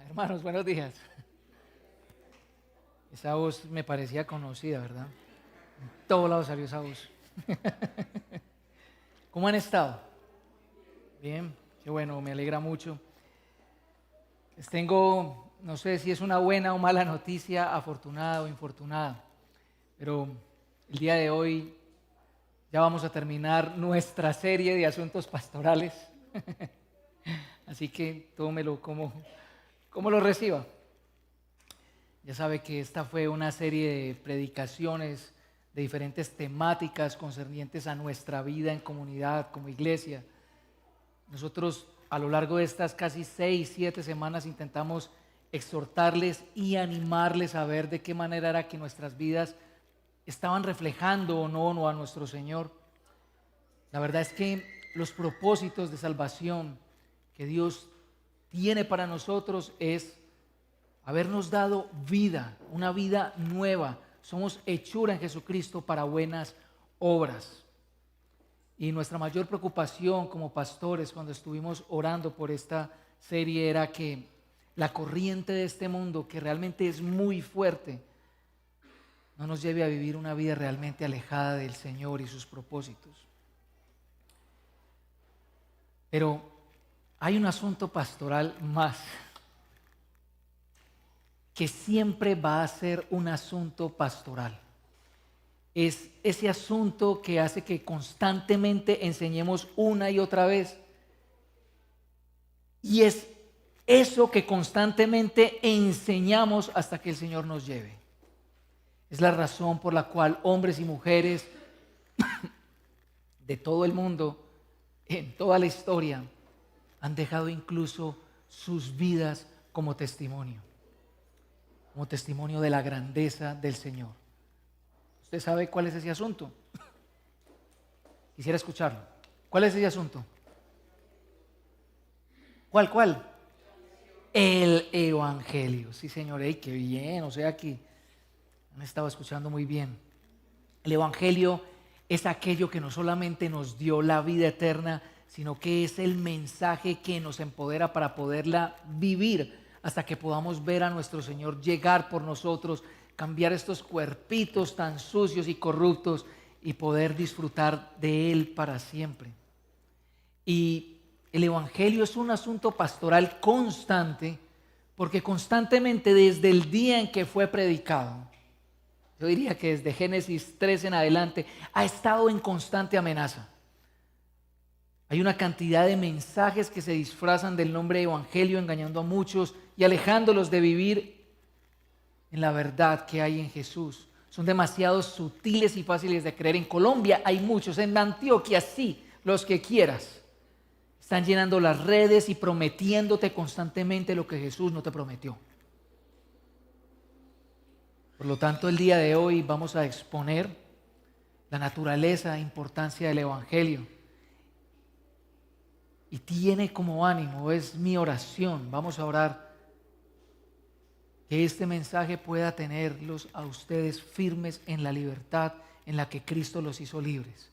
Hermanos, buenos días. Esa voz me parecía conocida, ¿verdad? En todos lados salió esa voz. ¿Cómo han estado? Bien, qué bueno, me alegra mucho. Les tengo, no sé si es una buena o mala noticia, afortunada o infortunada, pero el día de hoy ya vamos a terminar nuestra serie de asuntos pastorales. Así que tómelo como lo reciba. Ya sabe que esta fue una serie de predicaciones de diferentes temáticas concernientes a nuestra vida en comunidad, como iglesia. Nosotros a lo largo de estas casi 6, 7 semanas intentamos exhortarles y animarles a ver de qué manera era que nuestras vidas estaban reflejando o no a nuestro Señor. La verdad es que los propósitos de salvación que Dios tiene para nosotros es habernos dado vida, una vida nueva. Somos hechura en Jesucristo para buenas obras. Y nuestra mayor preocupación como pastores cuando estuvimos orando por esta serie era que la corriente de este mundo, que realmente es muy fuerte, no nos lleve a vivir una vida realmente alejada del Señor y sus propósitos. Pero hay un asunto pastoral más, que siempre va a ser un asunto pastoral. Es ese asunto que hace que constantemente enseñemos una y otra vez. Y es eso que constantemente enseñamos hasta que el Señor nos lleve. Es la razón por la cual hombres y mujeres de todo el mundo, en toda la historia, han dejado incluso sus vidas como testimonio de la grandeza del Señor. ¿Usted sabe cuál es ese asunto? Quisiera escucharlo. ¿Cuál es ese asunto? ¿Cuál? El Evangelio. Sí, señor, ¡ey, qué bien! O sea que han estado escuchando muy bien. El Evangelio es aquello que no solamente nos dio la vida eterna, sino que es el mensaje que nos empodera para poderla vivir hasta que podamos ver a nuestro Señor llegar por nosotros, cambiar estos cuerpitos tan sucios y corruptos y poder disfrutar de Él para siempre. Y el Evangelio es un asunto pastoral constante, porque constantemente desde el día en que fue predicado, yo diría que desde Génesis 3 en adelante, ha estado en constante amenaza. Hay una cantidad de mensajes que se disfrazan del nombre de Evangelio, engañando a muchos y alejándolos de vivir en la verdad que hay en Jesús. Son demasiado sutiles y fáciles de creer. En Colombia hay muchos, en Antioquia sí, los que quieras. Están llenando las redes y prometiéndote constantemente lo que Jesús no te prometió. Por lo tanto, el día de hoy vamos a exponer la naturaleza e importancia del Evangelio. Y tiene como ánimo, es mi oración, vamos a orar, que este mensaje pueda tenerlos a ustedes firmes en la libertad en la que Cristo los hizo libres.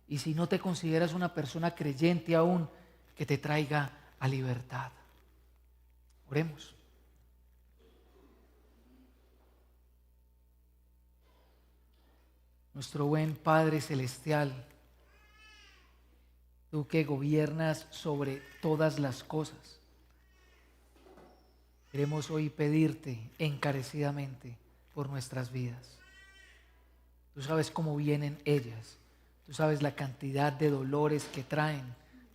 Y si no te consideras una persona creyente aún, que te traiga a libertad. Oremos. Nuestro buen Padre Celestial, tú que gobiernas sobre todas las cosas, queremos hoy pedirte encarecidamente por nuestras vidas. Tú sabes cómo vienen ellas, tú sabes la cantidad de dolores que traen,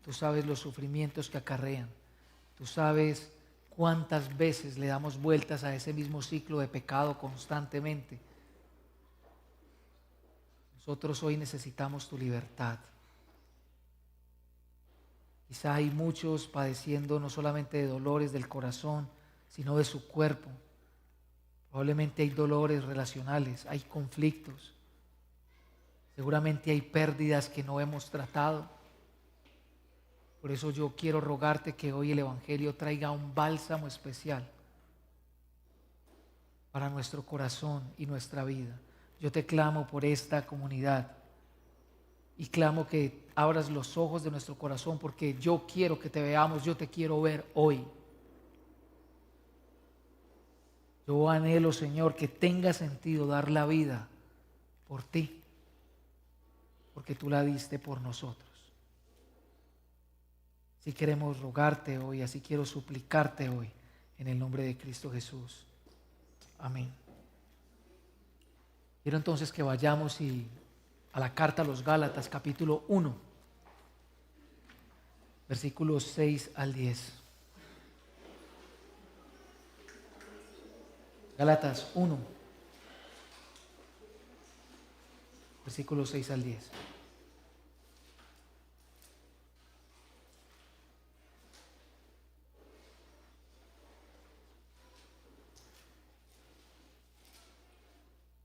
tú sabes los sufrimientos que acarrean, tú sabes cuántas veces le damos vueltas a ese mismo ciclo de pecado constantemente. Nosotros hoy necesitamos tu libertad. Quizá hay muchos padeciendo no solamente de dolores del corazón, sino de su cuerpo. Probablemente hay dolores relacionales, hay conflictos. Seguramente hay pérdidas que no hemos tratado. Por eso yo quiero rogarte que hoy el Evangelio traiga un bálsamo especial para nuestro corazón y nuestra vida. Yo te clamo por esta comunidad y clamo que abras los ojos de nuestro corazón, porque yo quiero que te veamos, yo te quiero ver hoy. Yo anhelo, Señor, que tenga sentido dar la vida por ti, porque tú la diste por nosotros. Así queremos rogarte hoy, así quiero suplicarte hoy, en el nombre de Cristo Jesús. Amén. Quiero entonces que vayamos a la carta a los Gálatas, capítulo 1, versículos 6 al 10. Gálatas 1, versículos 6 al 10.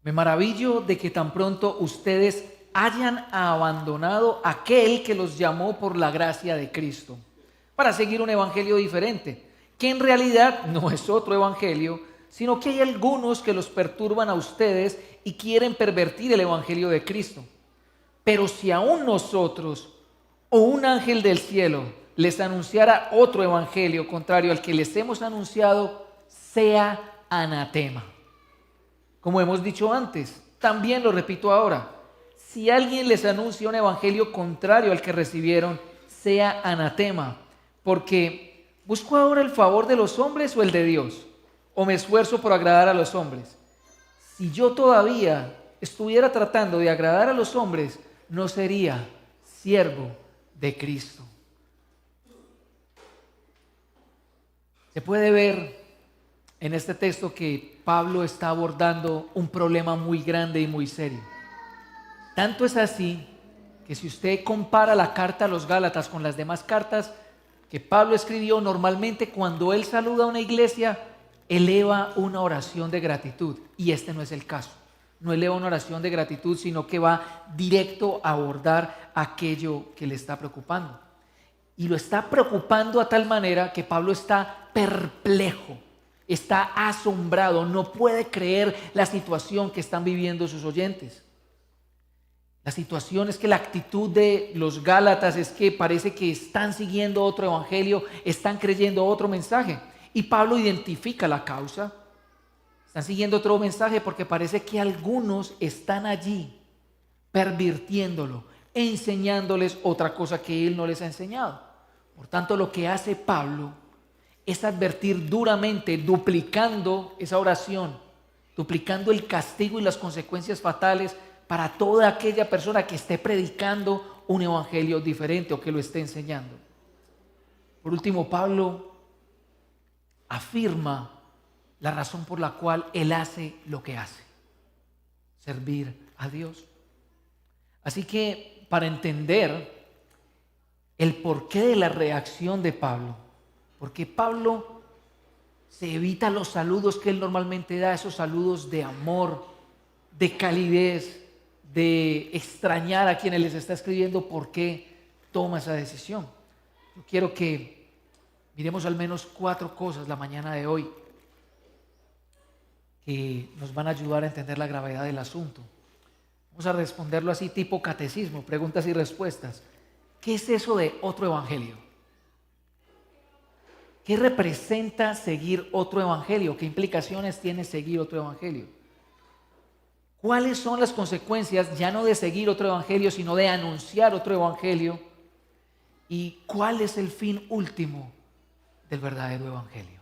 Me maravillo de que tan pronto ustedes hayan abandonado aquel que los llamó por la gracia de Cristo para seguir un evangelio diferente, que en realidad no es otro evangelio, sino que hay algunos que los perturban a ustedes y quieren pervertir el evangelio de Cristo. Pero si aún nosotros o un ángel del cielo les anunciara otro evangelio contrario al que les hemos anunciado, sea anatema. Como hemos dicho antes, también lo repito ahora, si alguien les anuncia un evangelio contrario al que recibieron, sea anatema, porque ¿busco ahora el favor de los hombres o el de Dios? ¿O me esfuerzo por agradar a los hombres? Si yo todavía estuviera tratando de agradar a los hombres, no sería siervo de Cristo. Se puede ver en este texto que Pablo está abordando un problema muy grande y muy serio. Tanto es así que si usted compara la carta a los Gálatas con las demás cartas que Pablo escribió, normalmente cuando él saluda a una iglesia, eleva una oración de gratitud. Y este no es el caso. No eleva una oración de gratitud, sino que va directo a abordar aquello que le está preocupando. Y lo está preocupando a tal manera que Pablo está perplejo. Está asombrado, no puede creer la situación que están viviendo sus oyentes. La situación es que la actitud de los Gálatas es que parece que están siguiendo otro evangelio, están creyendo otro mensaje. Y Pablo identifica la causa. Están siguiendo otro mensaje porque parece que algunos están allí pervirtiéndolo, enseñándoles otra cosa que él no les ha enseñado. Por tanto, lo que hace Pablo es advertir duramente, duplicando esa oración, duplicando el castigo y las consecuencias fatales para toda aquella persona que esté predicando un evangelio diferente o que lo esté enseñando. Por último, Pablo afirma la razón por la cual él hace lo que hace: servir a Dios. Así que para entender el porqué de la reacción de Pablo, porque Pablo se evita los saludos que él normalmente da, esos saludos de amor, de calidez, de extrañar a quienes les está escribiendo, ¿por qué toma esa decisión? Yo quiero que miremos al menos 4 cosas la mañana de hoy que nos van a ayudar a entender la gravedad del asunto. Vamos a responderlo así, tipo catecismo, preguntas y respuestas. ¿Qué es eso de otro evangelio? ¿Qué representa seguir otro evangelio? ¿Qué implicaciones tiene seguir otro evangelio? ¿Cuáles son las consecuencias ya no de seguir otro evangelio, sino de anunciar otro evangelio? ¿Y cuál es el fin último del verdadero evangelio?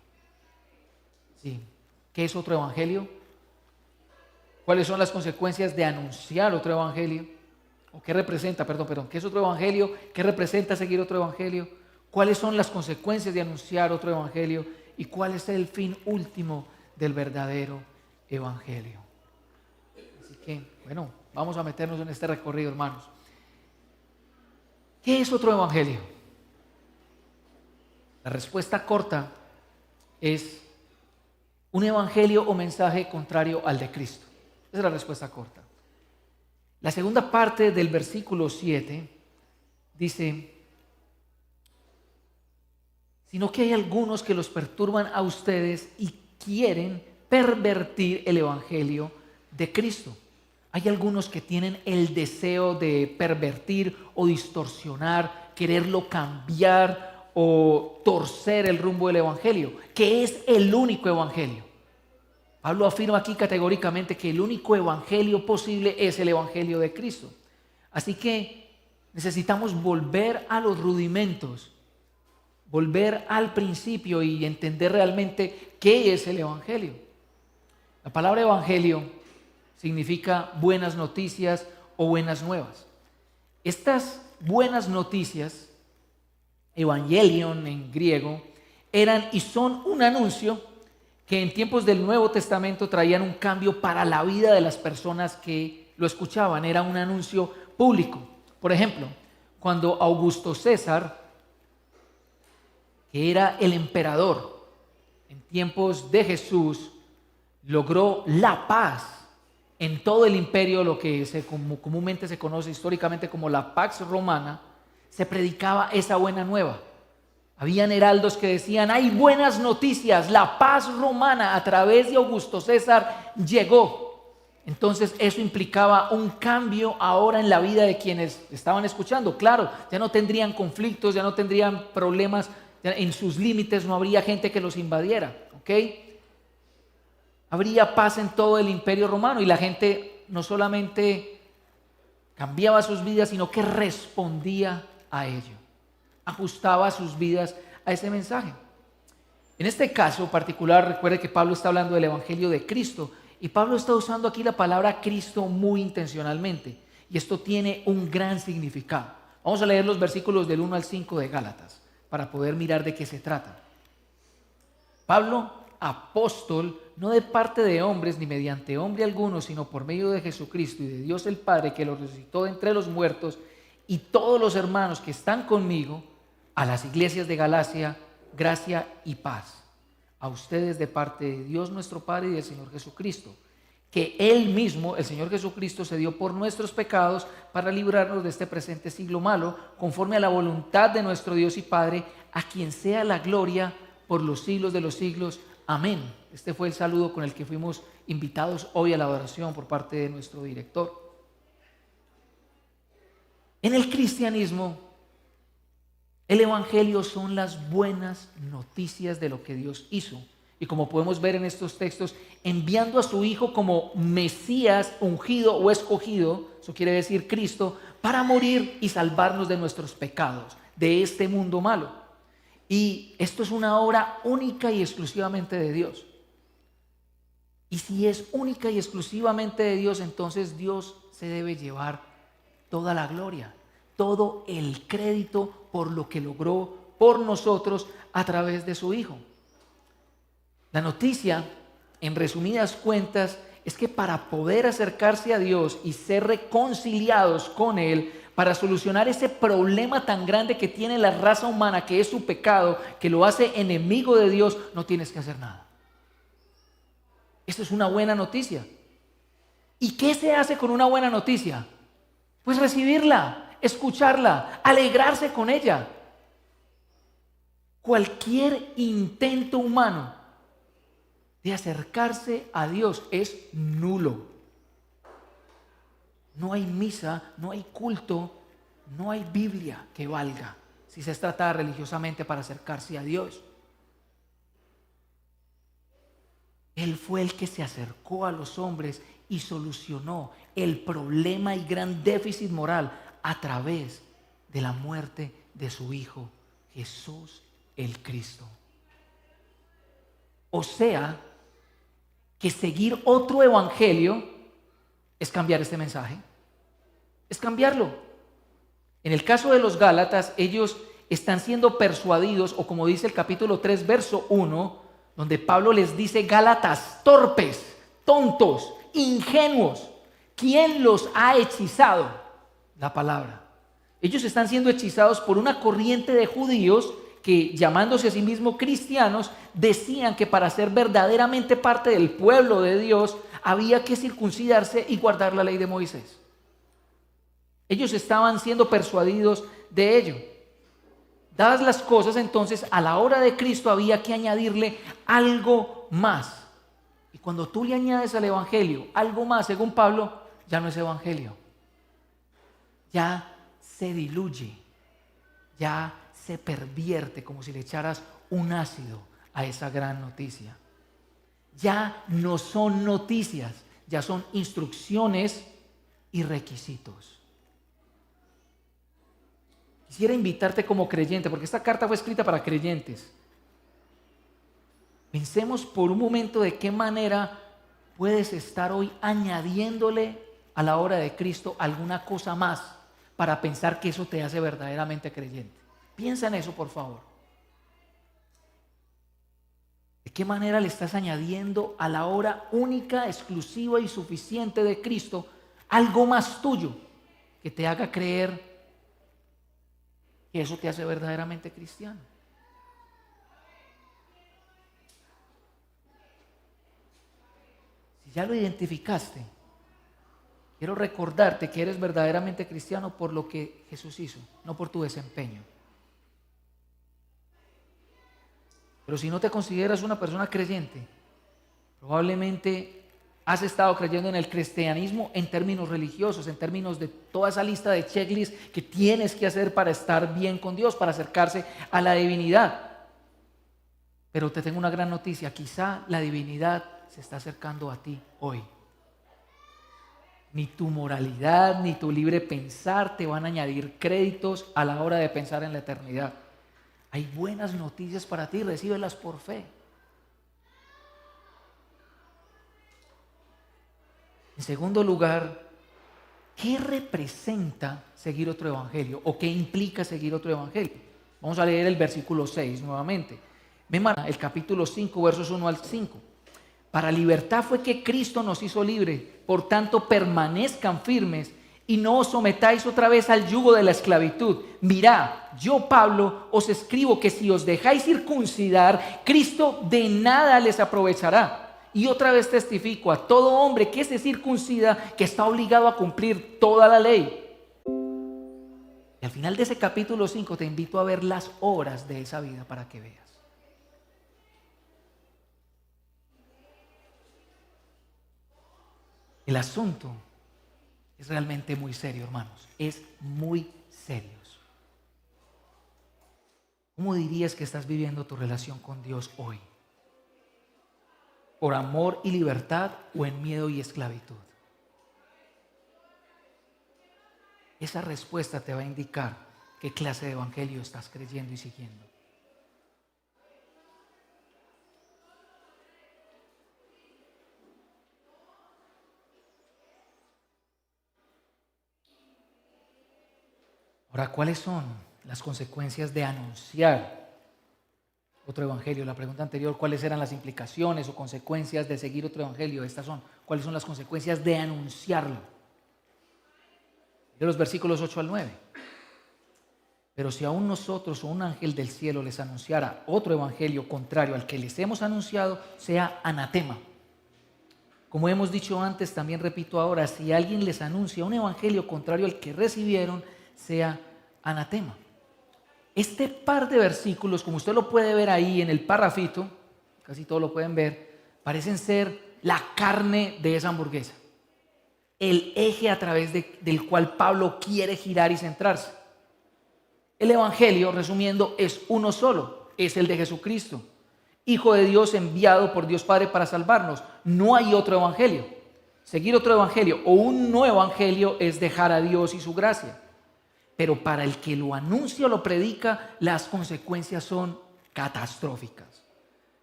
Sí. ¿Qué es otro evangelio? ¿Cuáles son las consecuencias de anunciar otro evangelio? ¿O qué representa, qué es otro evangelio? ¿Qué representa seguir otro evangelio? ¿Cuáles son las consecuencias de anunciar otro evangelio? ¿Y cuál es el fin último del verdadero evangelio? Así que, bueno, vamos a meternos en este recorrido, hermanos. ¿Qué es otro evangelio? La respuesta corta es un evangelio o mensaje contrario al de Cristo. Esa es la respuesta corta. La segunda parte del versículo 7 dice: sino que hay algunos que los perturban a ustedes y quieren pervertir el evangelio de Cristo. Hay algunos que tienen el deseo de pervertir o distorsionar, quererlo cambiar o torcer el rumbo del evangelio, que es el único evangelio. Pablo afirma aquí categóricamente que el único evangelio posible es el evangelio de Cristo. Así que necesitamos volver a los rudimentos, volver al principio y entender realmente qué es el evangelio. La palabra evangelio significa buenas noticias o buenas nuevas. Estas buenas noticias, evangelion en griego, eran y son un anuncio que en tiempos del Nuevo Testamento traían un cambio para la vida de las personas que lo escuchaban. Era un anuncio público. Por ejemplo, cuando Augusto César, que era el emperador en tiempos de Jesús, logró la paz en todo el imperio, lo que comúnmente se conoce históricamente como la Pax Romana, se predicaba esa buena nueva. Habían heraldos que decían: hay buenas noticias, la paz romana a través de Augusto César llegó. Entonces eso implicaba un cambio ahora en la vida de quienes estaban escuchando. Claro, ya no tendrían conflictos, ya no tendrían problemas, en sus límites no habría gente que los invadiera, ¿ok? Habría paz en todo el imperio romano y la gente no solamente cambiaba sus vidas, sino que respondía a ello, ajustaba sus vidas a ese mensaje. En este caso particular, recuerde que Pablo está hablando del evangelio de Cristo y Pablo está usando aquí la palabra Cristo muy intencionalmente, y esto tiene un gran significado. Vamos a leer los versículos del 1 al 5 de Gálatas para poder mirar de qué se trata. Pablo, apóstol, no de parte de hombres ni mediante hombre alguno, sino por medio de Jesucristo y de Dios el Padre, que lo resucitó de entre los muertos, y todos los hermanos que están conmigo, a las iglesias de Galacia, gracia y paz. A ustedes de parte de Dios nuestro Padre y del Señor Jesucristo, que Él mismo, el Señor Jesucristo, se dio por nuestros pecados para librarnos de este presente siglo malo, conforme a la voluntad de nuestro Dios y Padre, a quien sea la gloria por los siglos de los siglos. Amén. Este fue el saludo con el que fuimos invitados hoy a la adoración por parte de nuestro director. En el cristianismo, el evangelio son las buenas noticias de lo que Dios hizo. Y como podemos ver en estos textos, enviando a su Hijo como Mesías ungido o escogido, eso quiere decir Cristo, para morir y salvarnos de nuestros pecados, de este mundo malo. Y esto es una obra única y exclusivamente de Dios. Y si es única y exclusivamente de Dios, entonces Dios se debe llevar toda la gloria, todo el crédito por lo que logró por nosotros a través de su Hijo. La noticia, en resumidas cuentas, es que para poder acercarse a Dios y ser reconciliados con Él, para solucionar ese problema tan grande que tiene la raza humana, que es su pecado, que lo hace enemigo de Dios, no tienes que hacer nada. Esto es una buena noticia. ¿Y qué se hace con una buena noticia? Pues recibirla, escucharla, alegrarse con ella. Cualquier intento humano de acercarse a Dios es nulo. No hay misa, no hay culto, no hay Biblia que valga si se trata religiosamente para acercarse a Dios. Él fue el que se acercó a los hombres y solucionó el problema y gran déficit moral a través de la muerte de su Hijo, Jesús el Cristo. O sea, que seguir otro evangelio es cambiar este mensaje, es cambiarlo. En el caso de los Gálatas, ellos están siendo persuadidos, o como dice el capítulo 3, verso 1, donde Pablo les dice: Gálatas torpes, tontos, ingenuos, ¿quién los ha hechizado? La palabra. Ellos están siendo hechizados por una corriente de judíos que, llamándose a sí mismos cristianos, decían que para ser verdaderamente parte del pueblo de Dios había que circuncidarse y guardar la ley de Moisés. Ellos estaban siendo persuadidos de ello. Dadas las cosas, entonces, a la hora de Cristo había que añadirle algo más. Y cuando tú le añades al evangelio algo más, según Pablo, ya no es evangelio. Ya se diluye, ya se pervierte, como si le echaras un ácido a esa gran noticia. ya no son noticias, ya son instrucciones y requisitos. Quisiera invitarte como creyente, porque esta carta fue escrita para creyentes. Pensemos por un momento de qué manera puedes estar hoy añadiéndole a la obra de Cristo alguna cosa más para pensar que eso te hace verdaderamente creyente. Piensa en eso, por favor. ¿De qué manera le estás añadiendo a la obra única, exclusiva y suficiente de Cristo algo más tuyo que te haga creer que eso te hace verdaderamente cristiano? Si ya lo identificaste, quiero recordarte que eres verdaderamente cristiano por lo que Jesús hizo, no por tu desempeño. Pero si no te consideras una persona creyente, probablemente has estado creyendo en el cristianismo en términos religiosos, en términos de toda esa lista de checklists que tienes que hacer para estar bien con Dios, para acercarse a la divinidad. Pero te tengo una gran noticia, quizá la divinidad se está acercando a ti hoy. Ni tu moralidad, ni tu libre pensar te van a añadir créditos a la hora de pensar en la eternidad. Hay buenas noticias para ti, recíbelas por fe. En segundo lugar, ¿qué representa seguir otro evangelio? ¿O qué implica seguir otro evangelio? Vamos a leer el versículo 6 nuevamente. El capítulo 5, versos 1 al 5. Para libertad fue que Cristo nos hizo libre, por tanto permanezcan firmes y no os sometáis otra vez al yugo de la esclavitud. Mirad, yo Pablo os escribo que si os dejáis circuncidar, Cristo de nada les aprovechará. Y otra vez testifico a todo hombre que se circuncida que está obligado a cumplir toda la ley. Y al final de ese capítulo 5 te invito a ver las obras de esa vida para que veas. El asunto es realmente muy serio, hermanos. Es muy serio. ¿Cómo dirías que estás viviendo tu relación con Dios hoy? ¿Por amor y libertad o en miedo y esclavitud? Esa respuesta te va a indicar qué clase de evangelio estás creyendo y siguiendo. Ahora, ¿cuáles son las consecuencias de anunciar otro evangelio? La pregunta anterior, ¿cuáles eran las implicaciones o consecuencias de seguir otro evangelio? Estas son, ¿cuáles son las consecuencias de anunciarlo? De los versículos 8 al 9. Pero si aún nosotros o un ángel del cielo les anunciara otro evangelio contrario al que les hemos anunciado, sea anatema. Como hemos dicho antes, también repito ahora, si alguien les anuncia un evangelio contrario al que recibieron, sea anatema. Este par de versículos, como usted lo puede ver ahí en el parrafito, casi todos lo pueden ver, parecen ser la carne de esa hamburguesa, el eje a través del cual Pablo quiere girar y centrarse. El evangelio, resumiendo, es uno solo, es el de Jesucristo, Hijo de Dios enviado por Dios Padre para salvarnos. No hay otro evangelio. Seguir otro evangelio o un no evangelio es dejar a Dios y su gracia. Pero para el que lo anuncia o lo predica, las consecuencias son catastróficas.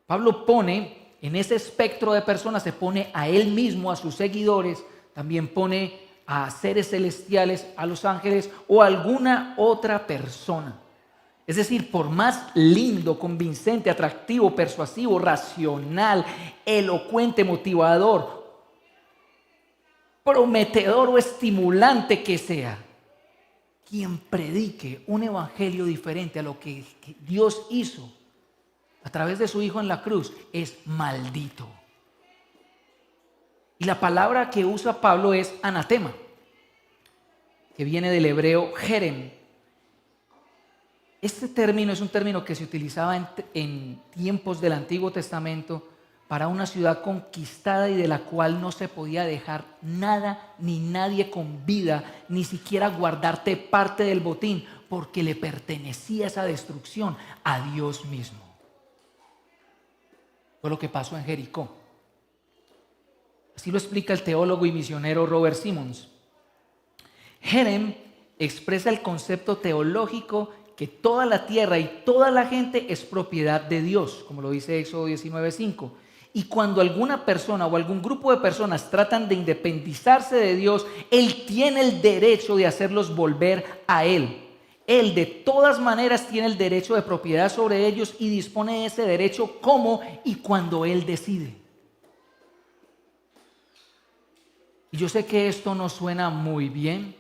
Pablo pone en ese espectro de personas, se pone a él mismo, a sus seguidores, también pone a seres celestiales, a los ángeles o a alguna otra persona. Es decir, por más lindo, convincente, atractivo, persuasivo, racional, elocuente, motivador, prometedor o estimulante que sea, quien predique un evangelio diferente a lo que Dios hizo a través de su Hijo en la cruz es maldito. Y la palabra que usa Pablo es anatema, que viene del hebreo jerem. Este término es un término que se utilizaba en tiempos del Antiguo Testamento para una ciudad conquistada y de la cual no se podía dejar nada ni nadie con vida, ni siquiera guardarte parte del botín, porque le pertenecía esa destrucción a Dios mismo. Fue lo que pasó en Jericó. Así lo explica el teólogo y misionero Robert Simmons. Jerem expresa el concepto teológico que toda la tierra y toda la gente es propiedad de Dios, como lo dice Éxodo 19:5. Y cuando alguna persona o algún grupo de personas tratan de independizarse de Dios, Él tiene el derecho de hacerlos volver a Él. Él de todas maneras tiene el derecho de propiedad sobre ellos y dispone de ese derecho como y cuando Él decide. Y yo sé que esto no suena muy bien.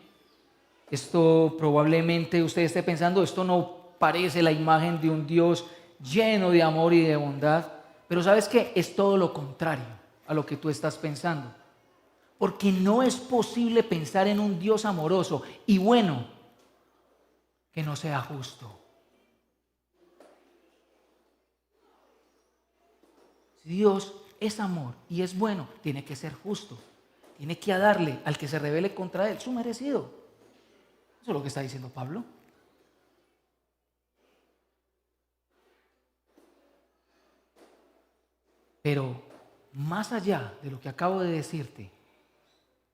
Esto probablemente usted esté pensando, esto no parece la imagen de un Dios lleno de amor y de bondad. Pero ¿sabes qué? Es todo lo contrario a lo que tú estás pensando. Porque no es posible pensar en un Dios amoroso y bueno que no sea justo. Si Dios es amor y es bueno, tiene que ser justo. Tiene que darle al que se rebele contra él su merecido. Eso es lo que está diciendo Pablo. Pero más allá de lo que acabo de decirte,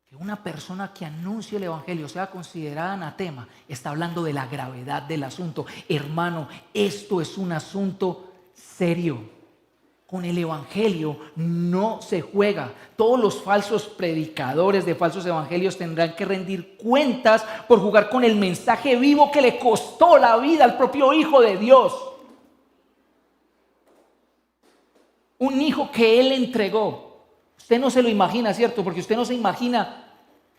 que una persona que anuncie el evangelio sea considerada anatema, está hablando de la gravedad del asunto. Hermano, esto es un asunto serio. Con el evangelio no se juega. Todos los falsos predicadores de falsos evangelios tendrán que rendir cuentas por jugar con el mensaje vivo que le costó la vida al propio Hijo de Dios. Un hijo que Él entregó. Usted no se lo imagina, ¿cierto? Porque usted no se imagina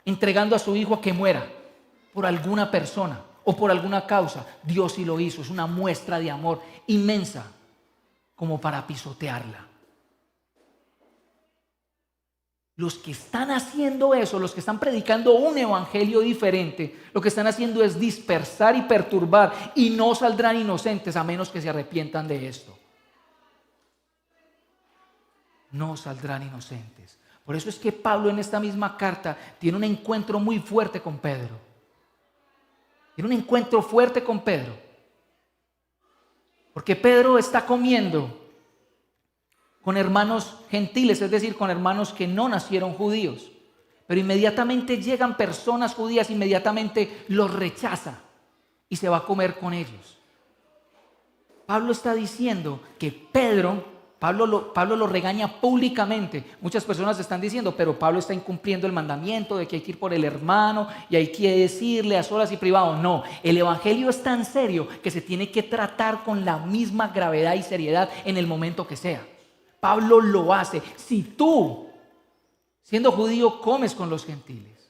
entregando a su hijo a que muera por alguna persona o por alguna causa. Dios sí lo hizo. Es una muestra de amor inmensa como para pisotearla. Los que están haciendo eso, los que están predicando un evangelio diferente, lo que están haciendo es dispersar y perturbar, y no saldrán inocentes a menos que se arrepientan de esto. No saldrán inocentes. Por eso es que Pablo en esta misma carta tiene un encuentro muy fuerte con Pedro. Tiene un encuentro fuerte con Pedro. Porque Pedro está comiendo con hermanos gentiles, es decir, con hermanos que no nacieron judíos. Pero inmediatamente llegan personas judías, inmediatamente los rechaza y se va a comer con ellos. Pablo está diciendo que Pablo lo regaña públicamente. Muchas personas están diciendo, pero Pablo está incumpliendo el mandamiento de que hay que ir por el hermano y hay que decirle a solas y privado. No, el evangelio es tan serio que se tiene que tratar con la misma gravedad y seriedad en el momento que sea. Pablo lo hace. Si tú, siendo judío, comes con los gentiles,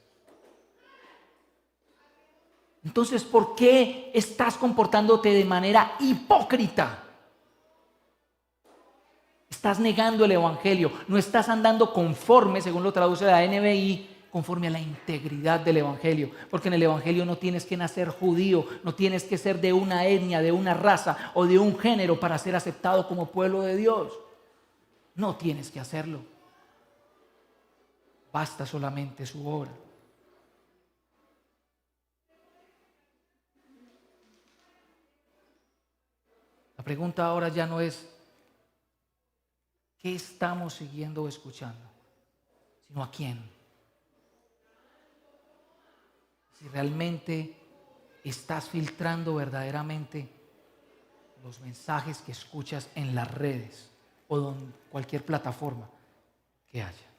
entonces ¿por qué estás comportándote de manera hipócrita? Estás negando el evangelio, no estás andando conforme, según lo traduce la NBI, conforme a la integridad del evangelio. Porque en el evangelio no tienes que nacer judío, no tienes que ser de una etnia, de una raza o de un género para ser aceptado como pueblo de Dios. No tienes que hacerlo. Basta solamente su obra. La pregunta ahora ya no es ¿qué estamos siguiendo o escuchando? Sino ¿a quién? Si realmente estás filtrando verdaderamente los mensajes que escuchas en las redes o en cualquier plataforma que haya.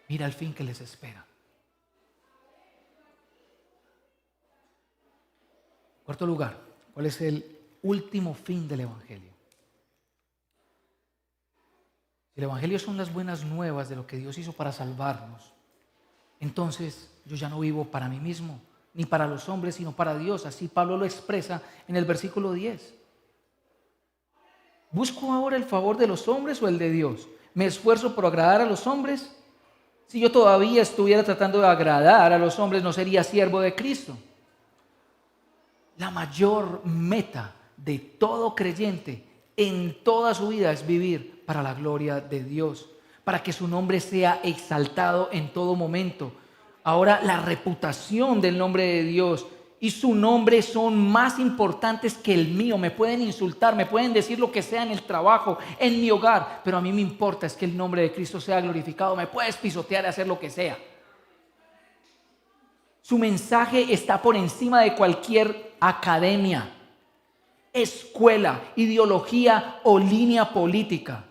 Mira el fin que les espera. En cuarto lugar, ¿cuál es el último fin del evangelio? El evangelio son las buenas nuevas de lo que Dios hizo para salvarnos. Entonces yo ya no vivo para mí mismo, ni para los hombres, sino para Dios. Así Pablo lo expresa en el versículo 10. ¿Busco ahora el favor de los hombres o el de Dios? ¿Me esfuerzo por agradar a los hombres? Si yo todavía estuviera tratando de agradar a los hombres, no sería siervo de Cristo. La mayor meta de todo creyente en toda su vida es vivir para la gloria de Dios, para que su nombre sea exaltado en todo momento. Ahora la reputación del nombre de Dios y su nombre son más importantes que el mío. Me pueden insultar, me pueden decir lo que sea en el trabajo, en mi hogar, pero a mí me importa es que el nombre de Cristo sea glorificado. Me puedes pisotear y hacer lo que sea. Su mensaje está por encima de cualquier academia, escuela, ideología o línea política.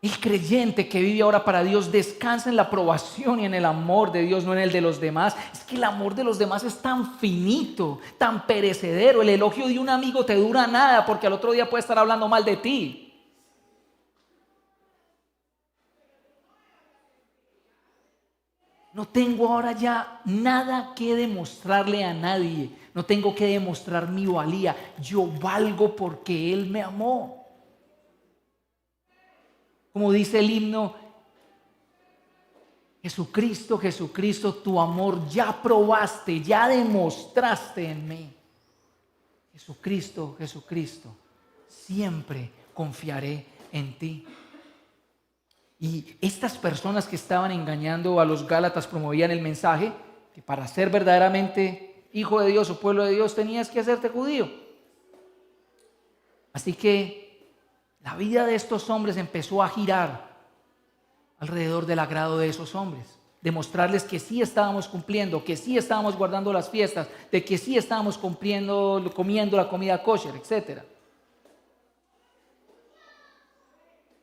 El creyente que vive ahora para Dios descansa en la aprobación y en el amor de Dios, no en el de los demás. Es que el amor de los demás es tan finito, tan perecedero. El elogio de un amigo te dura nada porque al otro día puede estar hablando mal de ti. No tengo ahora ya nada que demostrarle a nadie. No tengo que demostrar mi valía. Yo valgo porque Él me amó. Como dice el himno, Jesucristo, Jesucristo, tu amor ya probaste, ya demostraste en mí. Jesucristo, Jesucristo, siempre confiaré en ti. Y estas personas que estaban engañando a los Gálatas promovían el mensaje que para ser verdaderamente hijo de Dios o pueblo de Dios tenías que hacerte judío. Así que la vida de estos hombres empezó a girar alrededor del agrado de esos hombres. Demostrarles que sí estábamos cumpliendo, que sí estábamos guardando las fiestas, de que sí estábamos comiendo la comida kosher, etc.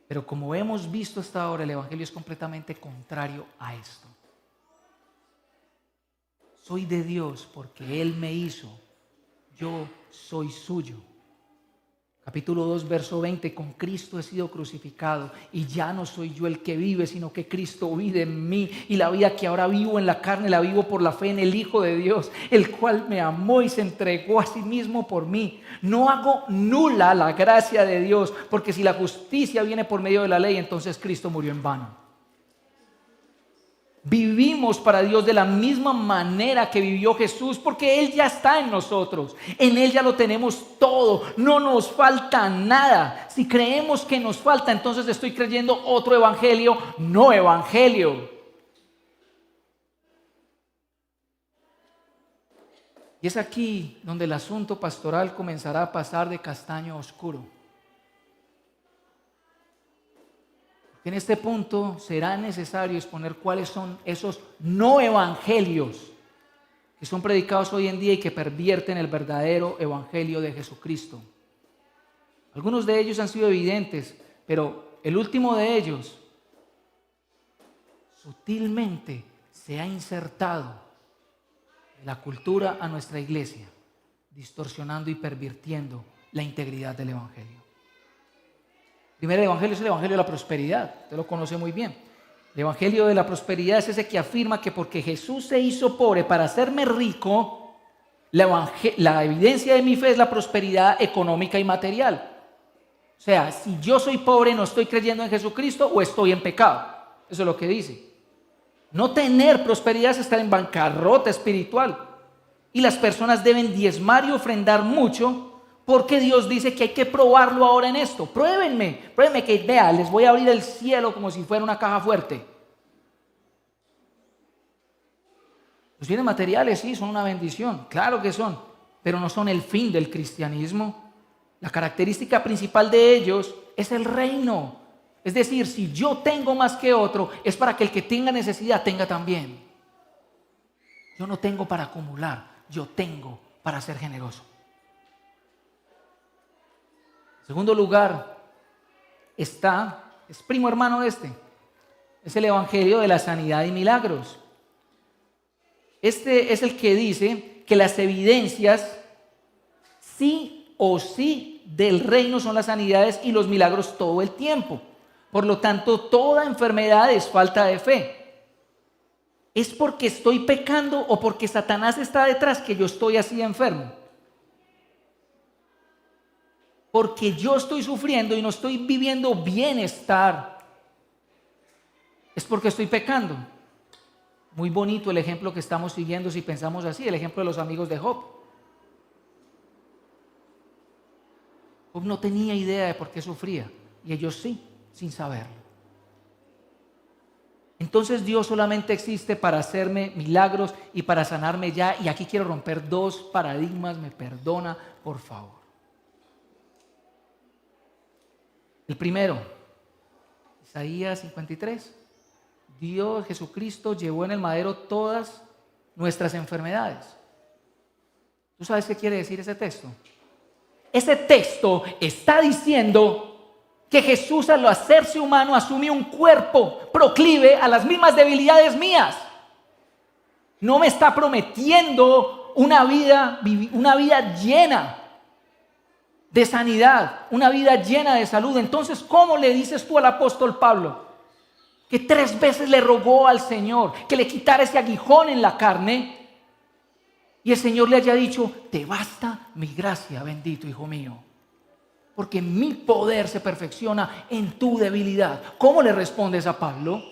Pero como hemos visto hasta ahora, el Evangelio es completamente contrario a esto. Soy de Dios porque Él me hizo. Yo soy suyo. Capítulo 2, verso 20, con Cristo he sido crucificado y ya no soy yo el que vive, sino que Cristo vive en mí, y la vida que ahora vivo en la carne la vivo por la fe en el Hijo de Dios, el cual me amó y se entregó a sí mismo por mí. No hago nula la gracia de Dios, porque si la justicia viene por medio de la ley, entonces Cristo murió en vano. Vivimos para Dios de la misma manera que vivió Jesús, porque Él ya está en nosotros. En Él ya lo tenemos todo, no nos falta nada. Si creemos que nos falta, entonces estoy creyendo otro evangelio, no evangelio. Y es aquí donde el asunto pastoral comenzará a pasar de castaño a oscuro. En este punto será necesario exponer cuáles son esos no evangelios que son predicados hoy en día y que pervierten el verdadero evangelio de Jesucristo. Algunos de ellos han sido evidentes, pero el último de ellos sutilmente se ha insertado en la cultura a nuestra iglesia, distorsionando y pervirtiendo la integridad del evangelio. El primer evangelio es el evangelio de la prosperidad, usted lo conoce muy bien. El evangelio de la prosperidad es ese que afirma que porque Jesús se hizo pobre para hacerme rico, la evidencia de mi fe es la prosperidad económica y material. O sea, si yo soy pobre, no estoy creyendo en Jesucristo o estoy en pecado. Eso es lo que dice. No tener prosperidad es estar en bancarrota espiritual. Y las personas deben diezmar y ofrendar mucho, porque Dios dice que hay que probarlo ahora en esto. Pruébenme que vea, les voy a abrir el cielo como si fuera una caja fuerte. Los bienes materiales sí son una bendición, claro que son, pero no son el fin del cristianismo. La característica principal de ellos es el reino. Es decir, si yo tengo más que otro, es para que el que tenga necesidad tenga también. Yo no tengo para acumular, yo tengo para ser generoso. En segundo lugar, es primo hermano de este. Es el evangelio de la sanidad y milagros. Este es el que dice que las evidencias sí o sí del reino son las sanidades y los milagros todo el tiempo. Por lo tanto, toda enfermedad es falta de fe. ¿Es porque estoy pecando o porque Satanás está detrás que yo estoy así enfermo? Porque yo estoy sufriendo y no estoy viviendo bienestar, es porque estoy pecando. Muy bonito el ejemplo que estamos siguiendo si pensamos así, el ejemplo de los amigos de Job. Job no tenía idea de por qué sufría y ellos sí, sin saberlo. Entonces Dios solamente existe para hacerme milagros y para sanarme ya. Y aquí quiero romper dos paradigmas, me perdona, por favor. El primero, Isaías 53. Dios, Jesucristo, llevó en el madero todas nuestras enfermedades. ¿Tú sabes qué quiere decir ese texto? Ese texto está diciendo que Jesús, al hacerse humano, asume un cuerpo proclive a las mismas debilidades mías. No me está prometiendo una vida llena de sanidad, una vida llena de salud. Entonces, ¿cómo le dices tú al apóstol Pablo, que 3 veces le rogó al Señor que le quitara ese aguijón en la carne, y el Señor le haya dicho: te basta mi gracia, bendito hijo mío, porque mi poder se perfecciona en tu debilidad? ¿Cómo le respondes a Pablo?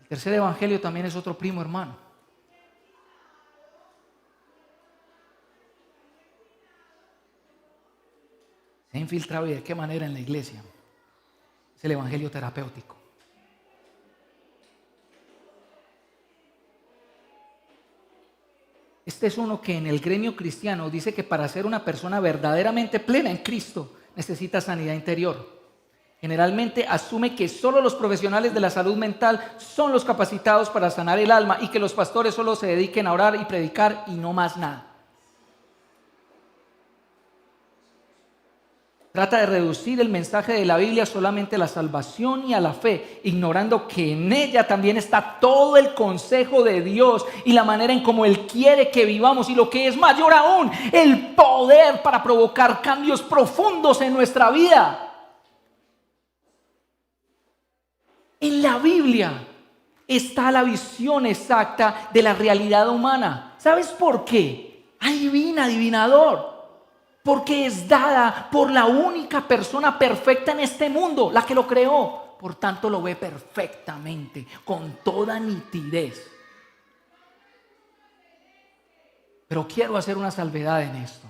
El tercer evangelio también es otro primo hermano. Se ha infiltrado, y de qué manera, en la iglesia. Es el evangelio terapéutico. Este es uno que en el gremio cristiano dice que para ser una persona verdaderamente plena en Cristo necesita sanidad interior. Generalmente asume que solo los profesionales de la salud mental son los capacitados para sanar el alma y que los pastores solo se dediquen a orar y predicar y no más nada. Trata de reducir el mensaje de la Biblia solamente a la salvación y a la fe, ignorando que en ella también está todo el consejo de Dios y la manera en cómo Él quiere que vivamos, y lo que es mayor aún, el poder para provocar cambios profundos en nuestra vida. En la Biblia está la visión exacta de la realidad humana. ¿Sabes por qué? Adivina, adivinador. Porque es dada por la única persona perfecta en este mundo, la que lo creó. Por tanto, lo ve perfectamente, con toda nitidez. Pero quiero hacer una salvedad en esto.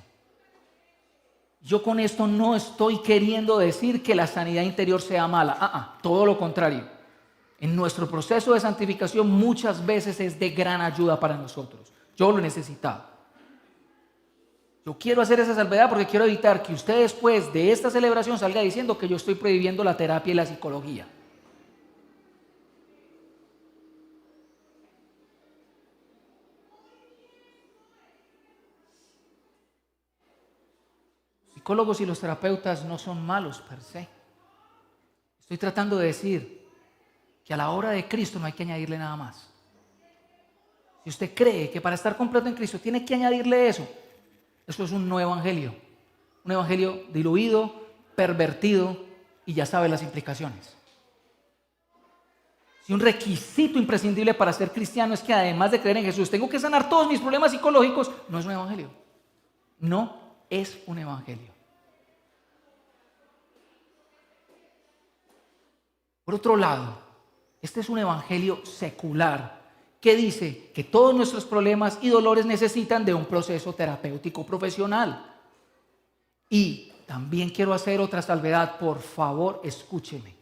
Yo con esto no estoy queriendo decir que la sanidad interior sea mala. Todo lo contrario. En nuestro proceso de santificación muchas veces es de gran ayuda para nosotros. Yo lo he necesitado. Yo quiero hacer esa salvedad porque quiero evitar que usted, después de esta celebración, salga diciendo que yo estoy prohibiendo la terapia y la psicología. Los psicólogos y los terapeutas no son malos per se. Estoy tratando de decir que a la obra de Cristo no hay que añadirle nada más. Si usted cree que para estar completo en Cristo tiene que añadirle eso es un nuevo evangelio. Un evangelio diluido, pervertido, y ya sabe las implicaciones. Si un requisito imprescindible para ser cristiano es que, además de creer en Jesús, tengo que sanar todos mis problemas psicológicos, no es un evangelio. No es un evangelio. Por otro lado, este es un evangelio secular que dice que todos nuestros problemas y dolores necesitan de un proceso terapéutico profesional. Y también quiero hacer otra salvedad. Por favor, escúcheme.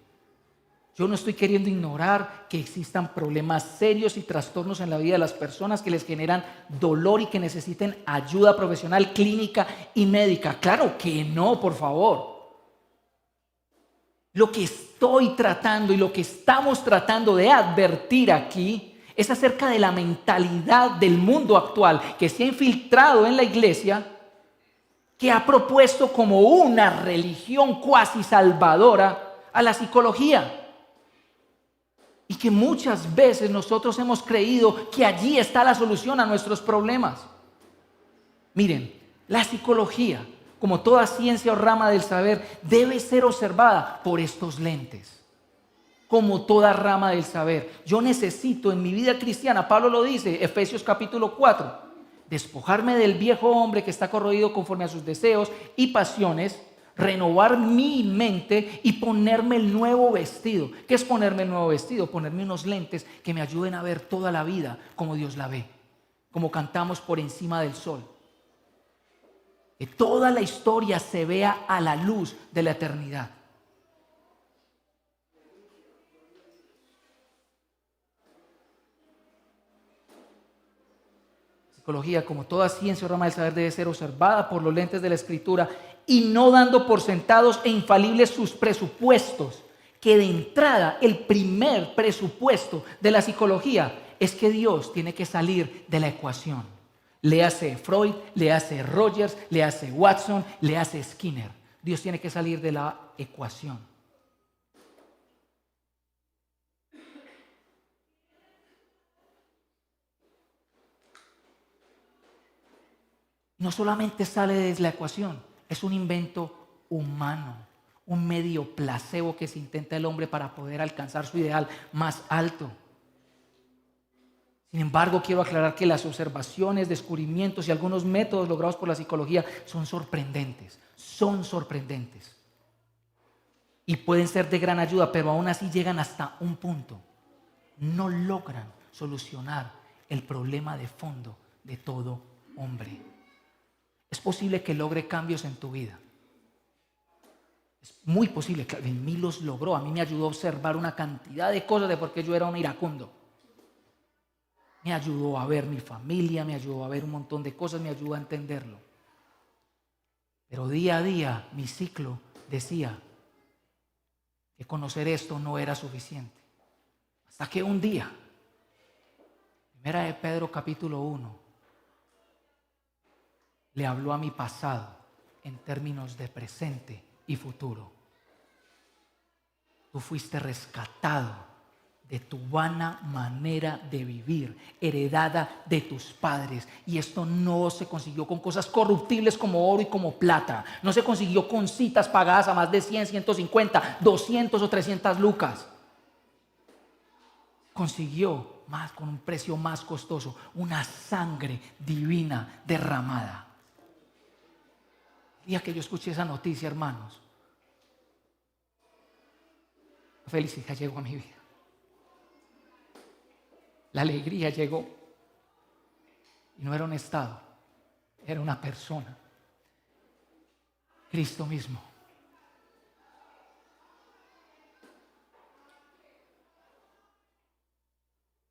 Yo no estoy queriendo ignorar que existan problemas serios y trastornos en la vida de las personas que les generan dolor y que necesiten ayuda profesional, clínica y médica. Claro que no, por favor. Lo que estoy tratando y lo que estamos tratando de advertir aquí es acerca de la mentalidad del mundo actual que se ha infiltrado en la iglesia, que ha propuesto como una religión cuasi salvadora a la psicología. Y que muchas veces nosotros hemos creído que allí está la solución a nuestros problemas. Miren, la psicología, como toda ciencia o rama del saber, debe ser observada por estos lentes. Como toda rama del saber, yo necesito en mi vida cristiana, Pablo lo dice, Efesios capítulo 4, despojarme del viejo hombre que está corroído conforme a sus deseos y pasiones, renovar mi mente y ponerme el nuevo vestido. ¿Qué es ponerme el nuevo vestido? Ponerme unos lentes que me ayuden a ver toda la vida como Dios la ve, como cantamos, por encima del sol. Que toda la historia se vea a la luz de la eternidad. Psicología, como toda ciencia o rama del saber, debe ser observada por los lentes de la Escritura y no dando por sentados e infalibles sus presupuestos. Que de entrada el primer presupuesto de la psicología es que Dios tiene que salir de la ecuación. Le hace Freud, le hace Rogers, le hace Watson, le hace Skinner. Dios tiene que salir de la ecuación. No solamente sale de la ecuación, es un invento humano, un medio placebo que se intenta el hombre para poder alcanzar su ideal más alto. Sin embargo, quiero aclarar que las observaciones, descubrimientos y algunos métodos logrados por la psicología son sorprendentes. Y pueden ser de gran ayuda, pero aún así llegan hasta un punto. No logran solucionar el problema de fondo de todo hombre. Es posible que logre cambios en tu vida. Es muy posible, que en mí los logró. A mí me ayudó a observar una cantidad de cosas de por qué yo era un iracundo. Me ayudó a ver mi familia, me ayudó a ver un montón de cosas, me ayudó a entenderlo. Pero día a día mi ciclo decía que conocer esto no era suficiente. Hasta que un día, Primera de Pedro capítulo 1, le habló a mi pasado en términos de presente y futuro. Tú fuiste rescatado de tu vana manera de vivir, heredada de tus padres. Y esto no se consiguió con cosas corruptibles como oro y como plata. No se consiguió con citas pagadas a más de 100, 150, 200 o 300 lucas. Consiguió más, con un precio más costoso, una sangre divina derramada. El día que yo escuché esa noticia, hermanos, la felicidad llegó a mi vida. La alegría llegó. Y no era un estado, era una persona. Cristo mismo.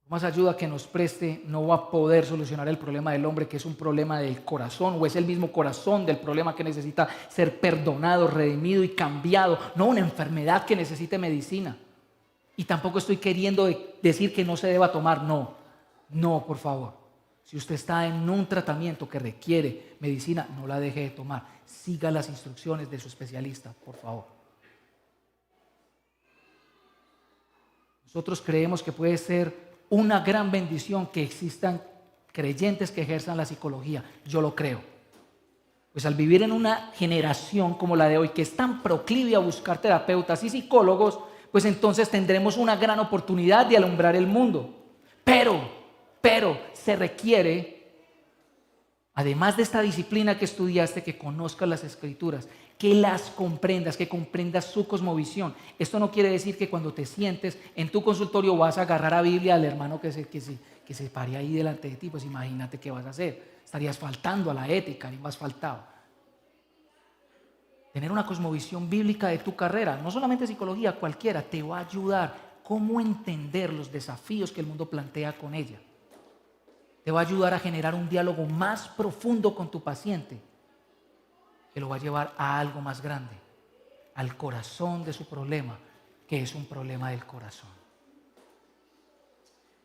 Más ayuda que nos preste no va a poder solucionar el problema del hombre, que es un problema del corazón, o es el mismo corazón del problema que necesita ser perdonado, redimido y cambiado, no una enfermedad que necesite medicina. Y tampoco estoy queriendo decir que no se deba tomar, no, por favor. Si usted está en un tratamiento que requiere medicina, no la deje de tomar. Siga las instrucciones de su especialista, por favor. Nosotros creemos que puede ser una gran bendición que existan creyentes que ejerzan la psicología. Yo lo creo. Pues al vivir en una generación como la de hoy, que es tan proclive a buscar terapeutas y psicólogos, pues entonces tendremos una gran oportunidad de alumbrar el mundo. Pero se requiere, además de esta disciplina que estudiaste, que conozcas las Escrituras, que las comprendas, que comprendas su cosmovisión. Esto no quiere decir que cuando te sientes en tu consultorio vas a agarrar a Biblia al hermano que se pare ahí delante de ti. Pues imagínate qué vas a hacer. Estarías faltando a la ética, ni más faltado. Tener una cosmovisión bíblica de tu carrera, no solamente psicología, cualquiera, te va a ayudar cómo entender los desafíos que el mundo plantea con ella. Te va a ayudar a generar un diálogo más profundo con tu paciente, que lo va a llevar a algo más grande, al corazón de su problema, que es un problema del corazón.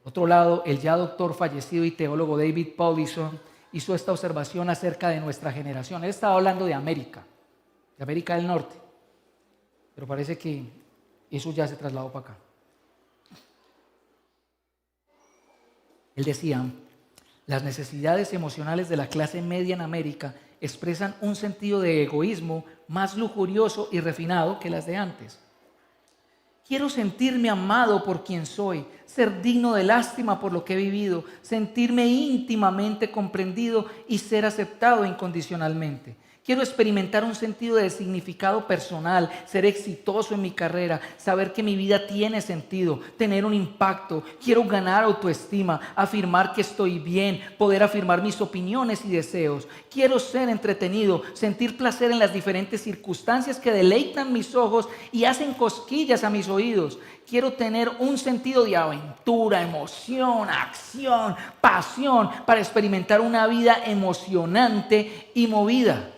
Por otro lado, el ya doctor fallecido y teólogo David Powlison hizo esta observación acerca de nuestra generación. Él estaba hablando de América del Norte, pero parece que eso ya se trasladó para acá. Él decía: las necesidades emocionales de la clase media en América expresan un sentido de egoísmo más lujurioso y refinado que las de antes. Quiero sentirme amado por quien soy, ser digno de lástima por lo que he vivido, sentirme íntimamente comprendido y ser aceptado incondicionalmente. Quiero experimentar un sentido de significado personal, ser exitoso en mi carrera, saber que mi vida tiene sentido, tener un impacto. Quiero ganar autoestima, afirmar que estoy bien, poder afirmar mis opiniones y deseos. Quiero ser entretenido, sentir placer en las diferentes circunstancias que deleitan mis ojos y hacen cosquillas a mis oídos. Quiero tener un sentido de aventura, emoción, acción, pasión para experimentar una vida emocionante y movida.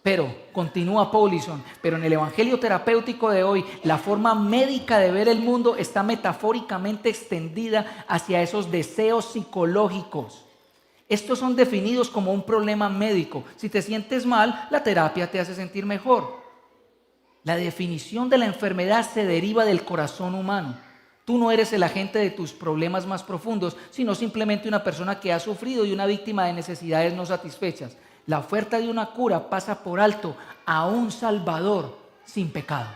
Pero, continúa Paulison, pero en el evangelio terapéutico de hoy, la forma médica de ver el mundo está metafóricamente extendida hacia esos deseos psicológicos. Estos son definidos como un problema médico. Si te sientes mal, la terapia te hace sentir mejor. La definición de la enfermedad se deriva del corazón humano. Tú no eres el agente de tus problemas más profundos, sino simplemente una persona que ha sufrido y una víctima de necesidades no satisfechas. La oferta de una cura pasa por alto a un Salvador sin pecado.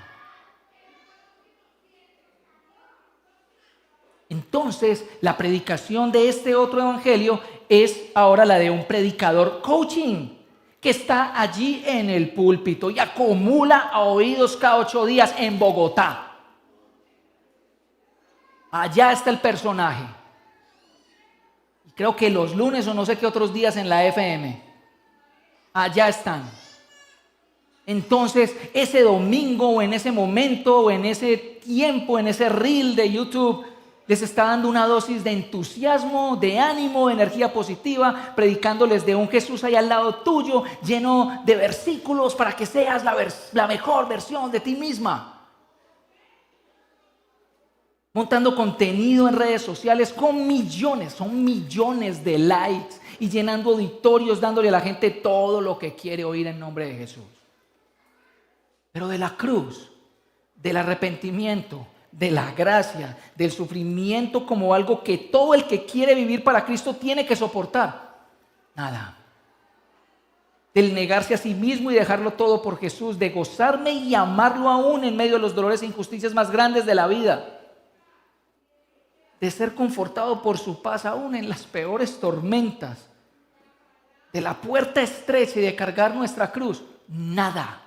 Entonces, la predicación de este otro evangelio es ahora la de un predicador coaching, que está allí en el púlpito y acumula oídos cada 8 días en Bogotá. Allá está el personaje. Y creo que los lunes o no sé qué otros días en la FM. Allá están. Entonces, ese domingo o en ese momento o en ese tiempo, en ese reel de YouTube, les está dando una dosis de entusiasmo, de ánimo, de energía positiva, predicándoles de un Jesús ahí al lado tuyo, lleno de versículos para que seas la mejor versión de ti misma. Montando contenido en redes sociales con son millones de likes y llenando auditorios, dándole a la gente todo lo que quiere oír en nombre de Jesús. Pero de la cruz, del arrepentimiento, de la gracia, del sufrimiento como algo que todo el que quiere vivir para Cristo tiene que soportar. Nada. Del negarse a sí mismo y dejarlo todo por Jesús, de gozarme y amarlo aún en medio de los dolores e injusticias más grandes de la vida. De ser confortado por su paz aún en las peores tormentas, de la puerta estrecha y de cargar nuestra cruz, nada.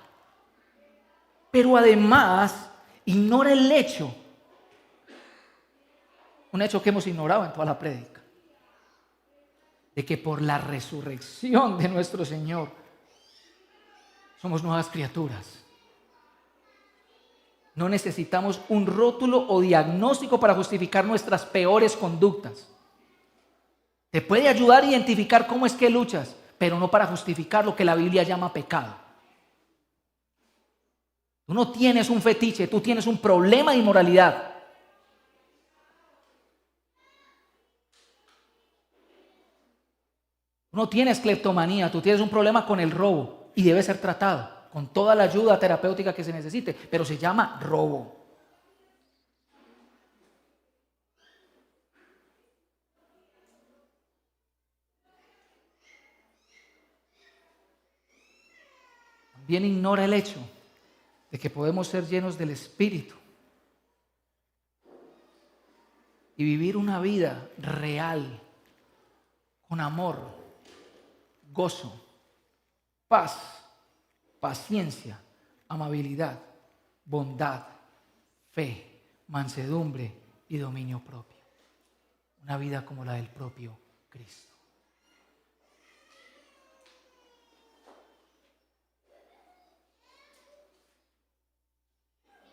Pero además ignora el hecho, un hecho que hemos ignorado en toda la prédica, de que por la resurrección de nuestro Señor somos nuevas criaturas. No necesitamos un rótulo o diagnóstico para justificar nuestras peores conductas. Te puede ayudar a identificar cómo es que luchas, pero no para justificar lo que la Biblia llama pecado. Tú no tienes un fetiche, tú tienes un problema de inmoralidad. Tú no tienes cleptomanía, tú tienes un problema con el robo y debe ser tratado con toda la ayuda terapéutica que se necesite, pero se llama robo. También ignora el hecho de que podemos ser llenos del Espíritu y vivir una vida real, con amor, gozo, paz, paciencia, amabilidad, bondad, fe, mansedumbre y dominio propio. Una vida como la del propio Cristo.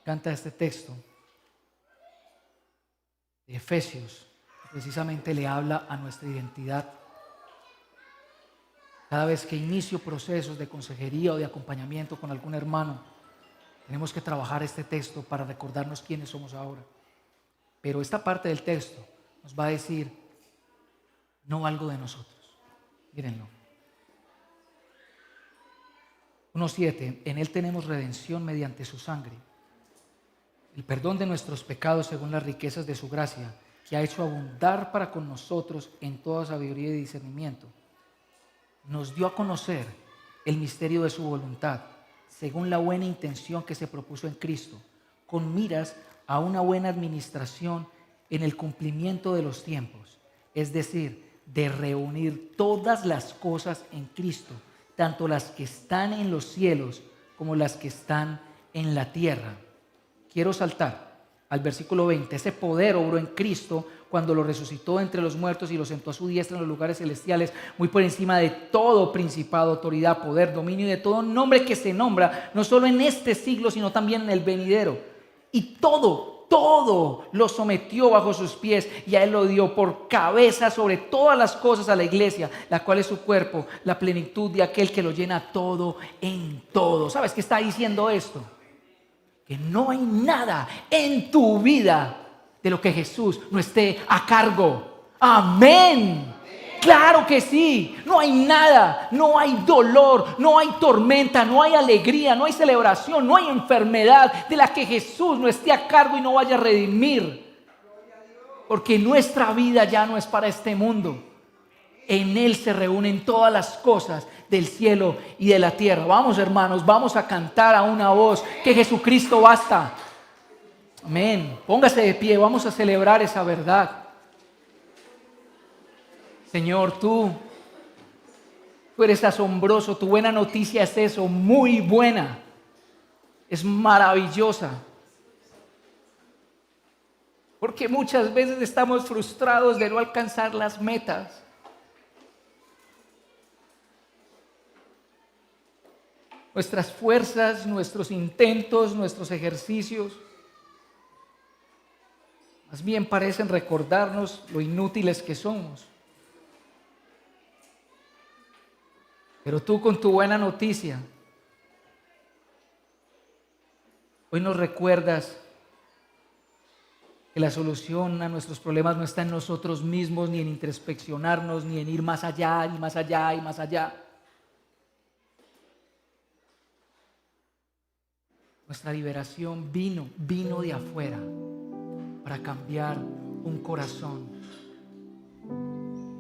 Canta este texto de Efesios, que precisamente le habla a nuestra identidad. Cada vez que inicio procesos de consejería o de acompañamiento con algún hermano, tenemos que trabajar este texto para recordarnos quiénes somos ahora. Pero esta parte del texto nos va a decir, no algo de nosotros. Mírenlo. 1:7, en Él tenemos redención mediante su sangre, el perdón de nuestros pecados según las riquezas de su gracia, que ha hecho abundar para con nosotros en toda sabiduría y discernimiento. Nos dio a conocer el misterio de su voluntad, según la buena intención que se propuso en Cristo, con miras a una buena administración en el cumplimiento de los tiempos, es decir, de reunir todas las cosas en Cristo, tanto las que están en los cielos como las que están en la tierra. Quiero saltar al versículo 20. Ese poder obró en Cristo cuando lo resucitó entre los muertos y lo sentó a su diestra en los lugares celestiales, muy por encima de todo principado, autoridad, poder, dominio y de todo nombre que se nombra, no solo en este siglo, sino también en el venidero. Y todo lo sometió bajo sus pies y a él lo dio por cabeza sobre todas las cosas a la iglesia, la cual es su cuerpo, la plenitud de aquel que lo llena todo en todo. ¿Sabes qué está diciendo esto? Que no hay nada en tu vida de lo que Jesús no esté a cargo. Amén. Claro que sí. No hay nada, no hay dolor, no hay tormenta, no hay alegría, no hay celebración, no hay enfermedad de la que Jesús no esté a cargo y no vaya a redimir. Porque nuestra vida ya no es para este mundo. En Él se reúnen todas las cosas del cielo y de la tierra. Vamos, hermanos, vamos a cantar a una voz que Jesucristo basta. Amén. Póngase de pie, vamos a celebrar esa verdad. Señor, tú eres asombroso, tu buena noticia es eso, muy buena, es maravillosa. Porque muchas veces estamos frustrados de no alcanzar las metas. Nuestras fuerzas, nuestros intentos, nuestros ejercicios, más bien parecen recordarnos lo inútiles que somos. Pero tú con tu buena noticia, hoy nos recuerdas que la solución a nuestros problemas no está en nosotros mismos, ni en introspeccionarnos, ni en ir más allá, y más allá, y más allá. Nuestra liberación vino de afuera para cambiar un corazón